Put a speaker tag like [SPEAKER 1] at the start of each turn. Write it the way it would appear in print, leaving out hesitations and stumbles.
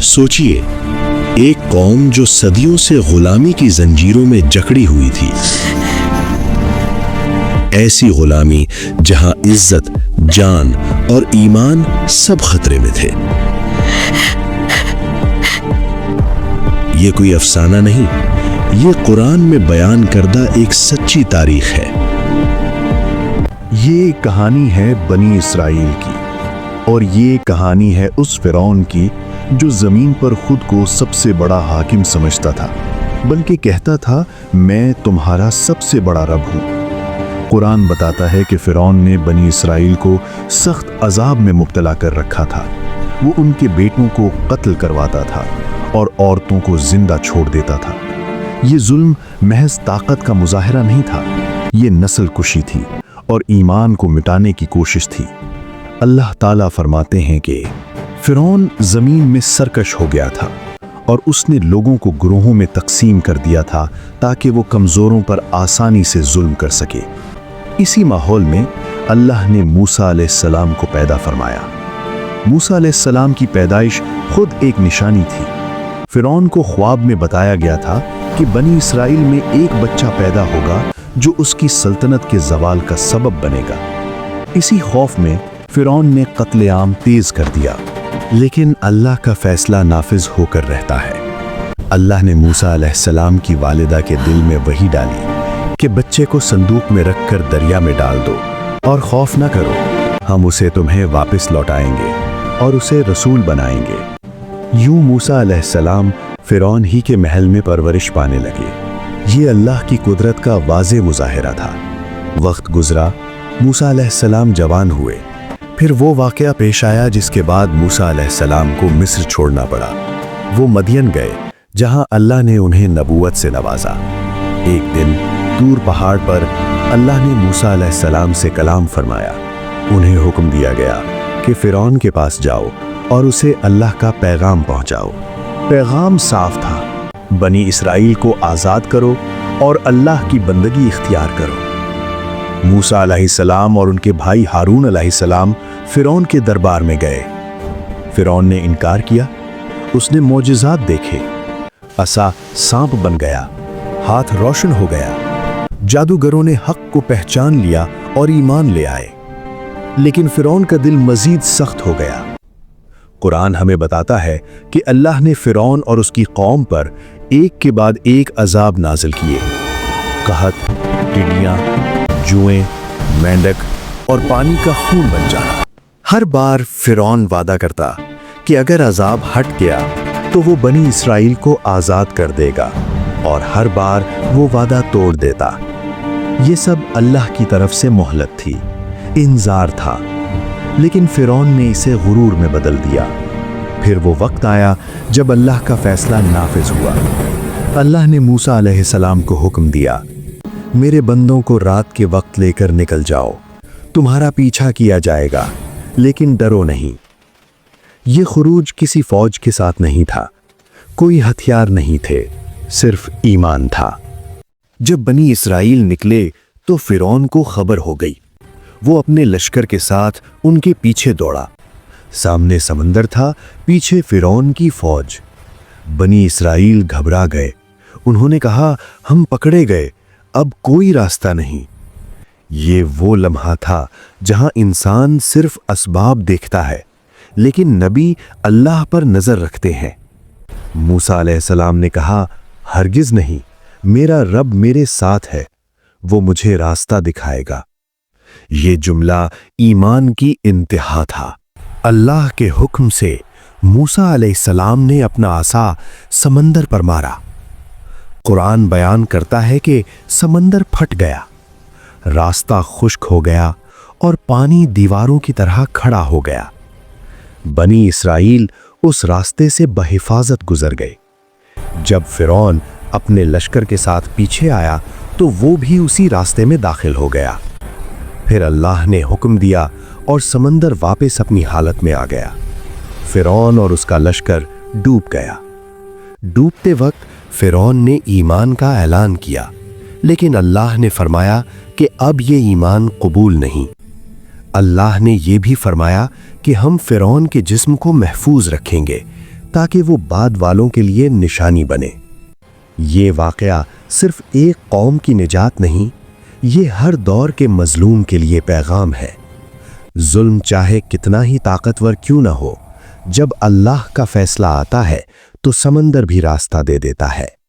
[SPEAKER 1] सोचिए, एक कौम जो सदियों से गुलामी की जंजीरों में जकड़ी हुई थी, ऐसी गुलामी जहां इज्जत, जान और ईमान सब खतरे में थे। ये कोई अफसाना नहीं, ये कुरान में बयान करदा एक सच्ची तारीख है।
[SPEAKER 2] ये कहानी है बनी इसराइल की, और ये कहानी है उस फिरौन की जो जमीन पर खुद को सबसे बड़ा हाकिम समझता था, बल्कि कहता था मैं तुम्हारा सबसे बड़ा रब हूँ। कुरान बताता है कि फिरौन ने बनी इसराइल को सख्त अजाब में मुब्तला कर रखा था। वो उनके बेटों को कत्ल करवाता था और औरतों को जिंदा छोड़ देता था। ये जुल्म महज ताकत का मुजाहिरा नहीं था, ये नस्ल कुशी थी और ईमान को मिटाने की कोशिश थी। अल्लाह ताला फरमाते हैं कि फिरौन जमीन में सरकश हो गया था और उसने लोगों को ग्रोहों में तकसीम कर दिया था ताकि वो कमजोरों पर आसानी से जुल्म कर सके। इसी माहौल में अल्लाह ने मूसा अलैहिस्सलाम को पैदा फरमाया। मूसा अलैहिस्सलाम की पैदाइश खुद एक निशानी थी। फिरौन को ख्वाब में बताया गया था कि बनी इसराइल में एक बच्चा पैदा होगा जो उसकी सल्तनत के ज़वाल का सबब बनेगा। इसी खौफ में फिरौन ने कत्लेआम तेज कर दिया, लेकिन अल्लाह का फैसला नाफिज होकर रहता है। अल्लाह ने मूसा अलैहिस्सलाम की वालिदा के दिल में वही डाली कि बच्चे को संदूक में रखकर दरिया में डाल दो और खौफ न करो, हम उसे तुम्हें वापस लौटाएंगे और उसे रसूल बनाएंगे। यूं मूसा अलैहिस्सलाम फिरौन ही के महल में परवरिश पाने लगे। ये अल्लाह की कुदरत का वाज़े मुज़ाहिरा था। वक्त गुजरा, मूसा अलैहिस्सलाम जवान हुए। फिर वो वाक़या पेश आया जिसके बाद मूसा अलैहिस्सलाम को मिस्र छोड़ना पड़ा। वो मदियन गए जहां अल्लाह ने उन्हें नबूवत से नवाजा। एक दिन दूर पहाड़ पर अल्लाह ने मूसा अलैहिस्सलाम से कलाम फरमाया। उन्हें हुक्म दिया गया कि फिरौन के पास जाओ और उसे अल्लाह का पैगाम पहुंचाओ। पैगाम साफ था, बनी इसराइल को आज़ाद करो और अल्लाह की बंदगी इख्तियार करो। मूसा अलैहिस्सलाम और उनके भाई हारून अलैहिस्सलाम फिरौन के दरबार में गए। फिरौन ने इनकार किया। उसने मोजिज़ात देखे। असा सांप बन गया, हाथ रोशन हो गया। जादूगरों ने हक को पहचान लिया और ईमान ले आए। लेकिन फिरौन का दिल मजीद सख्त हो गया। कुरान हमें बताता है कि अल्लाह ने फिरौन और उसकी कौम पर एक के बाद एक अजाब नाजिल किए। कहत, टिड्डियां, जुएं, मेंढक और पानी का खून बन जाना। हर बार फिरौन वादा करता कि अगर अजाब हट गया तो वो बनी इसराइल को आज़ाद कर देगा, और हर बार वो वादा तोड़ देता। ये सब अल्लाह की तरफ से मोहलत थी, इंजार था। लेकिन फिरौन ने इसे गुरूर में बदल दिया। फिर वो वक्त आया जब अल्लाह का फैसला नाफिज हुआ। अल्लाह ने मूसा अलैहिस्सलाम को हुक्म दिया, मेरे बंदों को रात के वक्त लेकर निकल जाओ, तुम्हारा पीछा किया जाएगा, लेकिन डरो नहीं। ये खुरूज किसी फौज के साथ नहीं था, कोई हथियार नहीं थे, सिर्फ ईमान था। जब बनी इसराइल निकले तो फिरौन को खबर हो गई। वो अपने लश्कर के साथ उनके पीछे दौड़ा। सामने समंदर था, पीछे फिरौन की फौज। बनी इसराइल घबरा गए। उन्होंने कहा, हम पकड़े गए, अब कोई रास्ता नहीं। ये वो लम्हा था जहां इंसान सिर्फ असबाब देखता है, लेकिन नबी अल्लाह पर नजर रखते हैं। मूसा अलैहिस्सलाम ने कहा, हरगिज नहीं, मेरा रब मेरे साथ है, वो मुझे रास्ता दिखाएगा। ये जुमला ईमान की इंतहा था। अल्लाह के हुक्म से मूसा अलैहिस्सलाम ने अपना आसा समंदर पर मारा। कुरान बयान करता है कि समंदर फट गया, रास्ता खुश्क हो गया और पानी दीवारों की तरह खड़ा हो गया। बनी इसराइल उस रास्ते से बहिफाजत गुजर गए। जब फिरौन अपने लश्कर के साथ पीछे आया तो वो भी उसी रास्ते में दाखिल हो गया। फिर अल्लाह ने हुक्म दिया और समंदर वापस अपनी हालत में आ गया। फिरौन और उसका लश्कर डूब गया। डूबते वक्त फिरौन ने ईमान का ऐलान किया, लेकिन अल्लाह ने फरमाया कि अब ये ईमान कबूल नहीं। अल्लाह ने यह भी फरमाया कि हम फिरौन के जिस्म को महफूज रखेंगे تاکہ وہ بعد والوں کے لیے نشانی بنے۔ یہ واقعہ صرف ایک قوم کی نجات نہیں، یہ ہر دور کے مظلوم کے لیے پیغام ہے۔ ظلم چاہے کتنا ہی طاقتور کیوں نہ ہو، جب اللہ کا فیصلہ آتا ہے تو سمندر بھی راستہ دے دیتا ہے۔